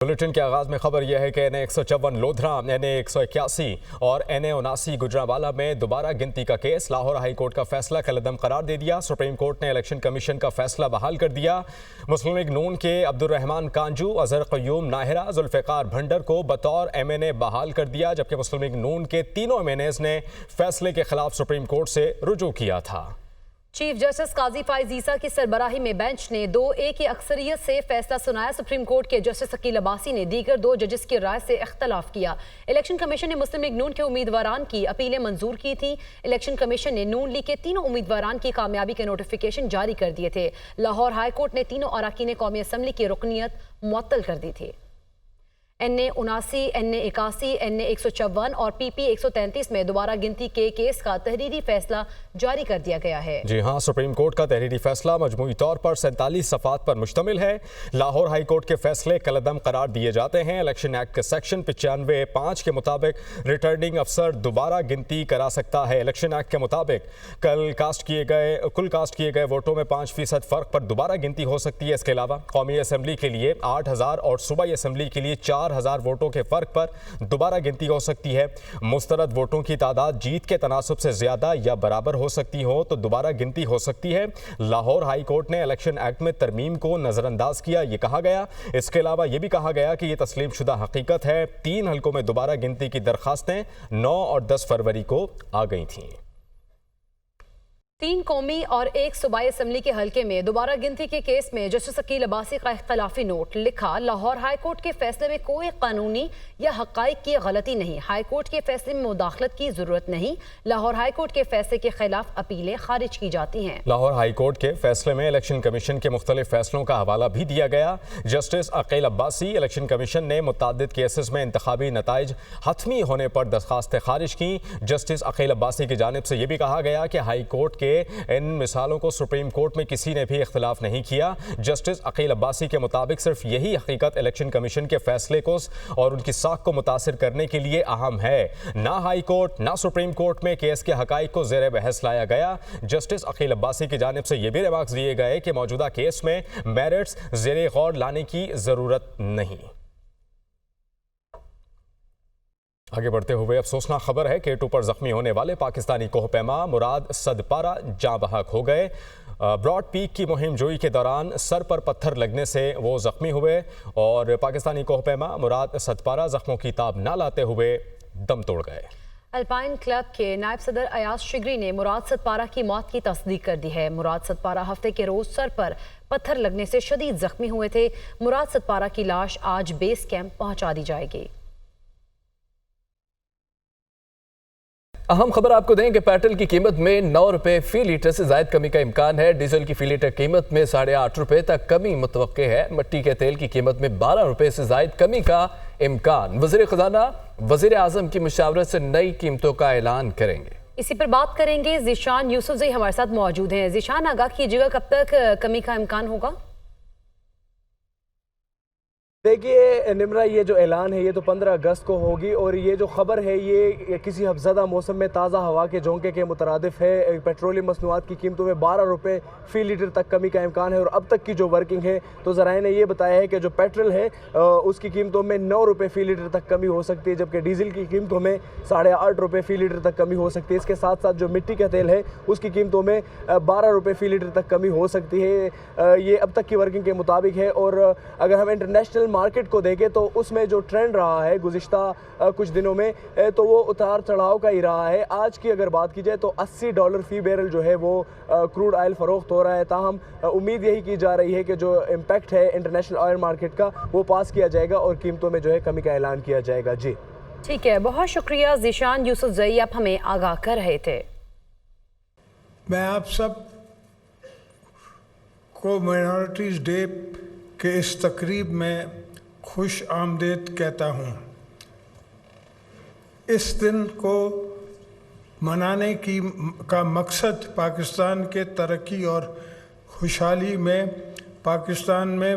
Bulletin के आगाज में खबर यह है कि NA 154 लोधरा, NA 181 और NA 79 गुजरांवाला में दोबारा गिनती का केस। लाहौर हाई कोर्ट का फैसला कलअदम करार दे दिया। सुप्रीम कोर्ट ने इलेक्शन कमीशन का फैसला बहाल कर दिया। मुस्लिम लीग नून के अब्दुर्रहमान कांजू, अजहर क़य्यूम नाहिरा, जुल्फ़िकार भंडर को बतौर MNA बहाल कर दिया, जबकि मुस्लिम लीग नून के तीनों MNAs ने फैसले के खिलाफ सुप्रीम कोर्ट से रुजू किया था। चीफ जस्टिस काजी फाइज ईसा की सरबराही में बेंच ने 2-1 की अक्सरियत से फैसला सुनाया। सुप्रीम कोर्ट के जस्टिस अकील अब्बासी ने दीगर 2 जजेस की राय से इख्तलाफ किया। इलेक्शन कमीशन ने मुस्लिम लीग नून के उम्मीदवारान की अपीलें मंजूर की थी। इलेक्शन कमीशन ने नून लीग के तीनों उम्मीदवारान की कामयाबी के नोटिफिकेशन जारी कर दिए थे। लाहौर हाई कोर्ट ने तीनों अरकान कौमी असम्बली की रुकनीत मुअत्तल कर दी थी। NA 79, NA 81, NA 154 और PP 133 में दोबारा गिनती के केस का तहरीरी फैसला जारी कर दिया गया है। जी हां, सुप्रीम कोर्ट का तहरीरी फैसला मजमूई तौर पर 47 सफ़ात पर मुश्तमिल है। लाहौर हाई कोर्ट के फैसले कलअदम करार दिए जाते हैं। इलेक्शन एक्ट के सेक्शन 95(5) के मुताबिक रिटर्निंग अफसर दोबारा गिनती करा सकता है। इलेक्शन एक्ट के मुताबिक कुल कास्ट किए गए वोटों में 5% फ़र्क पर दोबारा गिनती हो सकती है। इसके अलावा कौमी असम्बली के लिए 8,000 और सूबाई असम्बली के लिए 4,000 वोटों के फर्क पर दोबारा गिनती हो सकती है। मुस्तरद वोटों की तादाद जीत के तनासुब से ज्यादा या बराबर हो सकती हो तो दोबारा गिनती हो सकती है। लाहौर हाई कोर्ट ने इलेक्शन एक्ट में तरमीम को नजरअंदाज किया, ये कहा गया। इसके अलावा यह भी कहा गया कि यह तस्लीम शुदा हकीकत है। 3 हलकों में दोबारा गिनती की दरखास्तें 9 और 10 फरवरी को आ गई थीं। 3 कौमी और 1 सूबाई असम्बली के हल्के में दोबारा गिनती के केस में जस्टिस अकील अब्बासी का इख्तलाफी नोट लिखा। लाहौर हाई कोर्ट के फैसले में कोई कानूनी या हक़ाइक़ की गलती नहीं। हाई कोर्ट के फैसले में मुदाखलत की जरूरत नहीं। लाहौर हाई कोर्ट के फैसले के खिलाफ अपीलें खारिज की जाती हैं। लाहौर हाई कोर्ट के फैसले में इलेक्शन कमीशन के मुख्तलिफ फैसलों का हवाला भी दिया गया। Justice Aqeel Abbasi, election commission ने मुतअद्दिद केसेस में इंतखाबी नताइज हतमी होने पर दरखास्तें खारिज की। जस्टिस अकील अब्बासी की जानिब से यह भी कहा गया कि हाई कोर्ट के इन मिसालों को सुप्रीम कोर्ट में किसी ने भी इख्तिलाफ नहीं किया। जस्टिस अकील अब्बासी के मुताबिक सिर्फ यही हकीकत इलेक्शन कमीशन के फैसले को और उनकी साख को मुतासिर करने के लिए अहम है। ना हाई कोर्ट ना सुप्रीम कोर्ट में केस के हकाइक को ज़ेर बहस लाया गया। जस्टिस अकील अब्बासी की जानिब से यह भी रिमार्क्स दिए गए कि मौजूदा केस में मेरिट्स ज़ेर गौर लाने की ज़रूरत नहीं। आगे बढ़ते हुए अफसोसनाक खबर है कि K2 पर जख्मी होने वाले पाकिस्तानी कोहपैमा मुराद सदपारा जाँ बहक हो गए। ब्रॉड पीक की मुहिम जोई के दौरान सर पर पत्थर लगने से वो जख्मी हुए और पाकिस्तानी कोहपैमा मुराद सदपारा जख्मों की ताब न लाते हुए दम तोड़ गए। अल्पाइन क्लब के नायब सदर अयाज शिगरी ने मुराद सदपारा की मौत की तस्दीक कर दी है। मुराद सदपारा हफ्ते के रोज सर पर पत्थर लगने से शदीद जख्मी हुए थे। मुराद सदपारा की लाश आज बेस कैंप पहुंचा दी जाएगी। अहम खबर आपको दें कि पेट्रोल की कीमत में 9 रुपए फी लीटर से जायद कमी का इम्कान है। डीजल की फी लीटर कीमत में 8.5 रुपए तक कमी मुतवक्के है। मट्टी के तेल की कीमत में 12 रुपए से जायद कमी का इम्कान। वज़ीर ख़ज़ाना वज़ीर आज़म की मुशावरत से नई कीमतों का ऐलान करेंगे। इसी पर बात करेंगे। ज़ीशान यूसुफ़ज़ई हमारे साथ मौजूद हैं। ज़ीशान, आगाह कीजिएगा, कब तक कमी का इम्कान होगा? देखिए निमरा, ये जो ऐलान है ये तो 15 अगस्त को होगी और ये जो खबर है ये किसी हफ्ज़दा मौसम में ताज़ा हवा के झोंके के मुतरादिफ है। पेट्रोलियम मसनूआत की कीमतों में 12 रुपए फ़ी लीटर तक कमी का इम्कान है और अब तक की जो वर्किंग है तो ज़राए ने ये बताया है कि जो पेट्रोल है उसकी कीमतों में 9 रुपए फ़ी लीटर तक कमी हो सकती है, जबकि डीजल की कीमतों में 8.5 रुपए फ़ी लीटर तक कमी हो सकती है। इसके साथ साथ जो मिट्टी का तेल है उसकी कीमतों में 12 रुपए फ़ी लीटर तक कमी हो सकती है। ये अब तक की वर्किंग के मुताबिक है। और अगर हम इंटरनेशनल मार्केट को देखें तो उसमें जो ट्रेंड रहा है गुज़िश्ता कुछ दिनों में तो वो उतार चढ़ाव का ही रहा है। आज की अगर बात की जाए तो $80 फ़ी बैरल जो है वो क्रूड ऑयल फ़रोख्त हो रहा है। ताहम उम्मीद यही की जा रही है कि जो इम्पैक्ट है इंटरनेशनल ऑयल मार्केट का वो पास किया जाएगा और कीमतों में जो है कमी का ऐलान किया जाएगा। जी ठीक है, बहुत शुक्रिया ज़ीशान यूसुफ़ज़ई, आप हमें आगाह कर रहे थे। मैं आप सब को माइनॉरिटीज़ डे के इस तकरीब में खुश आमदीद कहता हूँ। इस दिन को मनाने का मकसद पाकिस्तान के तरक्की और खुशहाली में पाकिस्तान में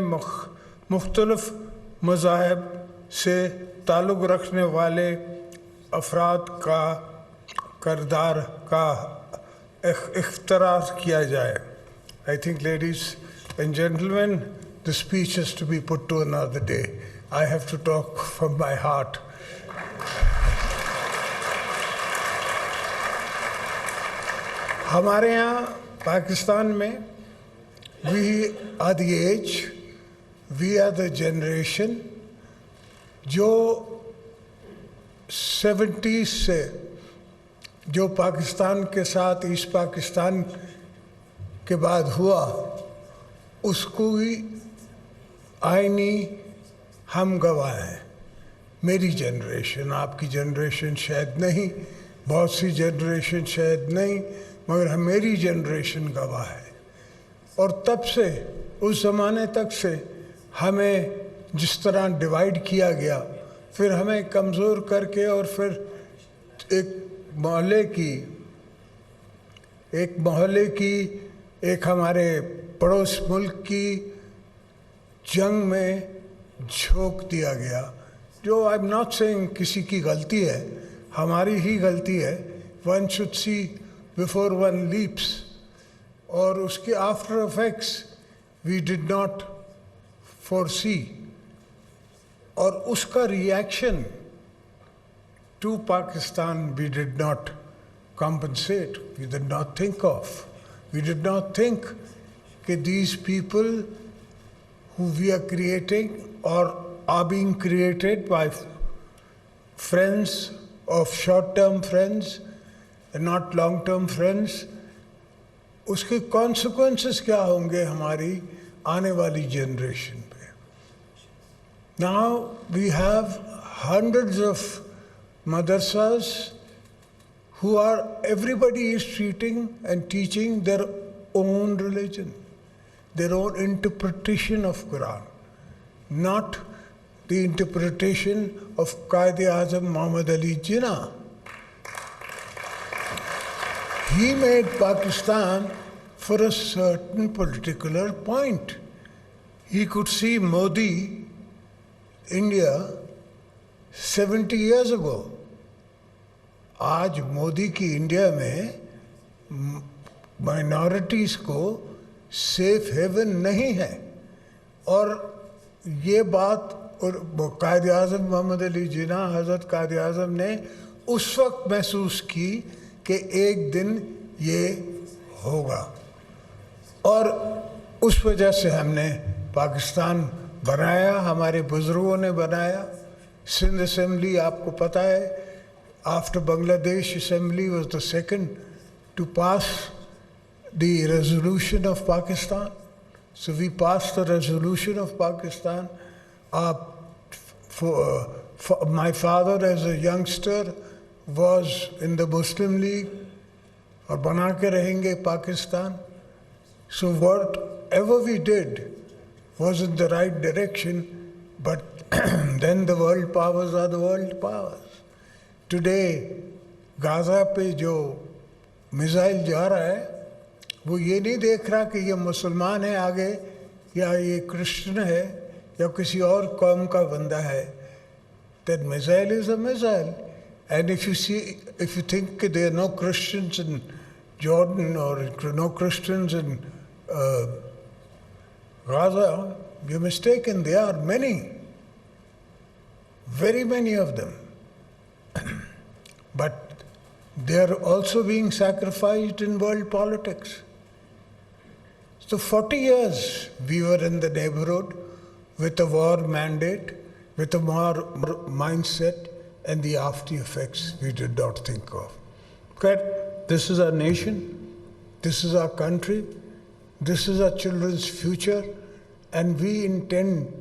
मुख्तलिफ मज़ाहब से ताल्लुक़ रखने वाले अफराद का किरदार का इख्तरार किया जाए। I think, ladies and gentlemen, the speech is to be put to another day. I have to talk from my heart. हमारे यहाँ पाकिस्तान में we are the age, we are the generation जो 70s से जो पाकिस्तान के साथ ईस्ट पाकिस्तान के बाद हुआ उसको ही आईनी हम गवाह हैं। मेरी जनरेशन, आपकी जनरेशन शायद नहीं, बहुत सी जनरेशन शायद नहीं, मगर मेरी जनरेशन गवाह है। और तब से उस ज़माने तक से हमें जिस तरह डिवाइड किया गया, फिर हमें कमज़ोर करके और फिर एक मोहल्ले की एक हमारे पड़ोस मुल्क की जंग में झोंक दिया गया, जो आई एम नॉट सेइंग किसी की गलती है, हमारी ही गलती है। One should see before one leaps, और उसके after effects we did not foresee, और उसका reaction to Pakistan we did not compensate, we did not think of. We did not think that these people who we are creating or are being created by friends of short-term friends and not long-term friends, उसके consequences क्या होंगे हमारी आने वाली generation पे। Now we have hundreds of madrasas who are, everybody is treating and teaching their own religion, their own interpretation of Quran, not the interpretation of Quaid-e-Azam Muhammad Ali Jinnah. He made Pakistan for a certain particular point. He could see Modi, India, 70 years ago. आज मोदी की India में minorities को safe haven नहीं है, और ये बात कायद-ए-आज़म मोहम्मद अली जिन्ना, हज़रत कायद-ए-आज़म ने उस वक्त महसूस की कि एक दिन ये होगा, और उस वजह से हमने पाकिस्तान बनाया, हमारे बुज़ुर्गों ने बनाया। सिंध असेंबली आपको पता है, after Bangladesh Assembly was the second to pass the resolution of Pakistan. So we passed the resolution of Pakistan. My father as a youngster was in the Muslim League, और बना के रहेंगे Pakistan. So whatever we did was in the right direction, but then the world powers are the world powers. Today, Gaza पे जो missile जा रहा है, वो ये नहीं देख रहा कि ये मुसलमान है आगे, या ये क्रिश्चियन है, या किसी और कौम का बंदा है। That missile is a missile. And if you think that there are no Christians in Jordan or no Christians in Gaza, you're mistaken. There are many, very many of them. But they are also being sacrificed in world politics. So 40 years we were in the neighborhood with a war mandate, with a war mindset, and the after effects we did not think of. Okay, this is our nation, this is our country, this is our children's future, and we intend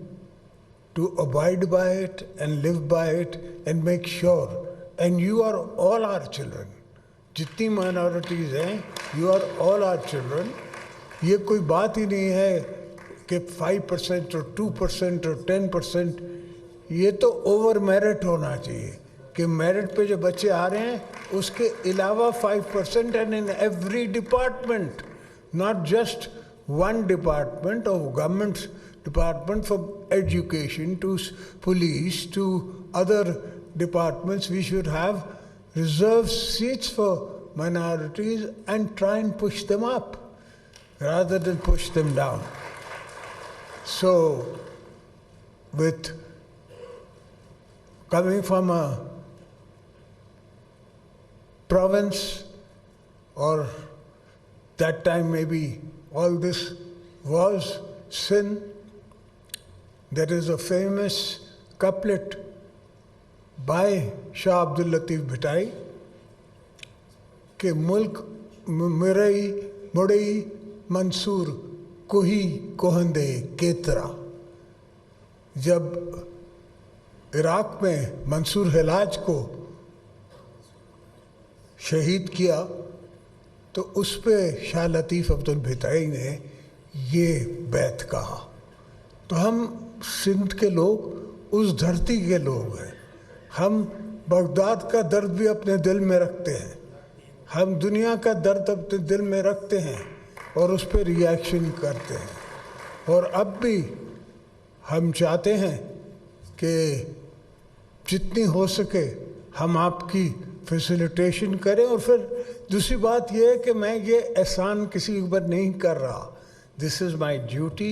to abide by it and live by it and make sure. And you are all our children. जितनी minorities हैं, you are all our children. ये कोई बात ही नहीं है कि 5% और 2% और 10%. ये तो ओवर मेरिट होना चाहिए कि मेरिट पे जो बच्चे आ रहे हैं उसके अलावा 5%, and in every department, not just one department of government department, from education to police to other departments, we should have reserved seats for minorities and try and push them up rather than push them down. So with coming from a province, or that time maybe all this was sin. There is a famous couplet by Shah Abdul Latif Bhittai कि मुल्क Mirae मुड़ई Mansoor कोही कोहंदे केतरा। जब Iraq में मंसूर हिलाज को शहीद किया तो उस पे शाह लतीफ़ अब्दुल भिताई ने ये बैत कहा। तो हम सिंध के लोग उस धरती के लोग हैं। हम बगदाद का दर्द भी अपने दिल में रखते हैं, हम दुनिया का दर्द अपने दिल में रखते हैं और उस पर रिएक्शन करते हैं। और अब भी हम चाहते हैं कि जितनी हो सके हम आपकी फैसिलिटेशन करें। और फिर दूसरी बात यह है कि मैं ये एहसान किसी के ऊपर नहीं कर रहा, दिस इज़ माई ड्यूटी,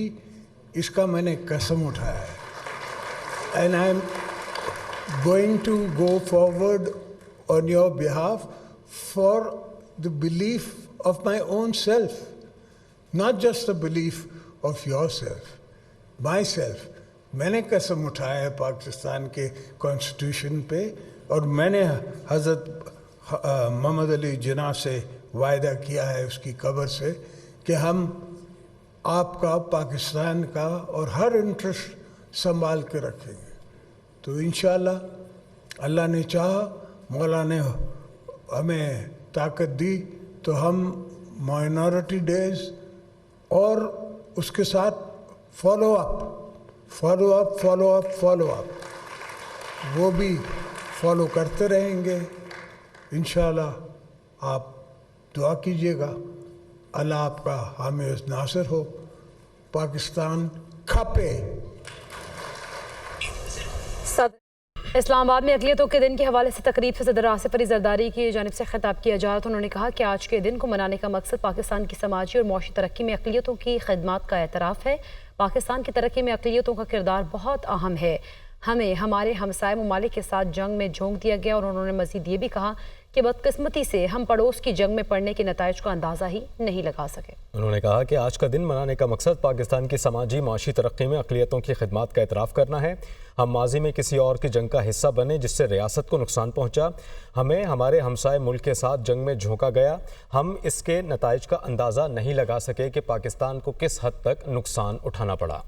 इसका मैंने कसम उठाया है। And I am going to go forward on your behalf for the belief of my own self, not just the belief of yourself, myself. मैंने कसम उठाया है पाकिस्तान के कॉन्स्टिट्यूशन पे, और मैंने हज़रत मोहम्मद अली जिन्ना से वायदा किया है उसकी कब्र से कि हम आपका, पाकिस्तान का और हर इंटरेस्ट संभाल के रखेंगे। तो इंशाअल्लाह अल्लाह ने चाहा, मौला ने हमें ताकत दी तो हम माइनॉरिटी डेज और उसके साथ फॉलो अप वो भी फॉलो करते रहेंगे। इंशाअल्लाह आप दुआ कीजिएगा, अल्लाह आपका हामी नासिर हो, पाकिस्तान खपे। इस्लामाबाद में अक़लियतों के दिन के हवाले से तकरीब से सदर आसिफ अली ज़रदारी की जानिब से खिताब किया जा रहा था। उन्होंने कहा कि आज के दिन को मनाने का मकसद पाकिस्तान की समाजी और मौशी तरक्की में अक़लियतों की खिदमत का एतराफ़ है। पाकिस्तान की तरक्की में अक़लियतों का किरदार बहुत अहम है। हमें हमारे हमसाय ममालिक के साथ जंग में झोंक दिया गया। और उन्होंने मज़ीद ये भी कहा कि बदकिस्मती से हम पड़ोस की जंग में पड़ने के नताइज का अंदाज़ा ही नहीं लगा सके। उन्होंने कहा कि आज का दिन मनाने का मकसद पाकिस्तान की समाजी माशी तरक्की में अक़लियतों की खिदमत का एतराफ़ करना है। हम माजी में किसी और की जंग का हिस्सा बने जिससे रियासत को नुकसान पहुँचा। हमें हमारे हमसाय मुल्क के साथ जंग में झोंका गया। हम इसके नताइज का अंदाज़ा नहीं लगा सके कि पाकिस्तान को किस हद तक नुकसान उठाना पड़ा।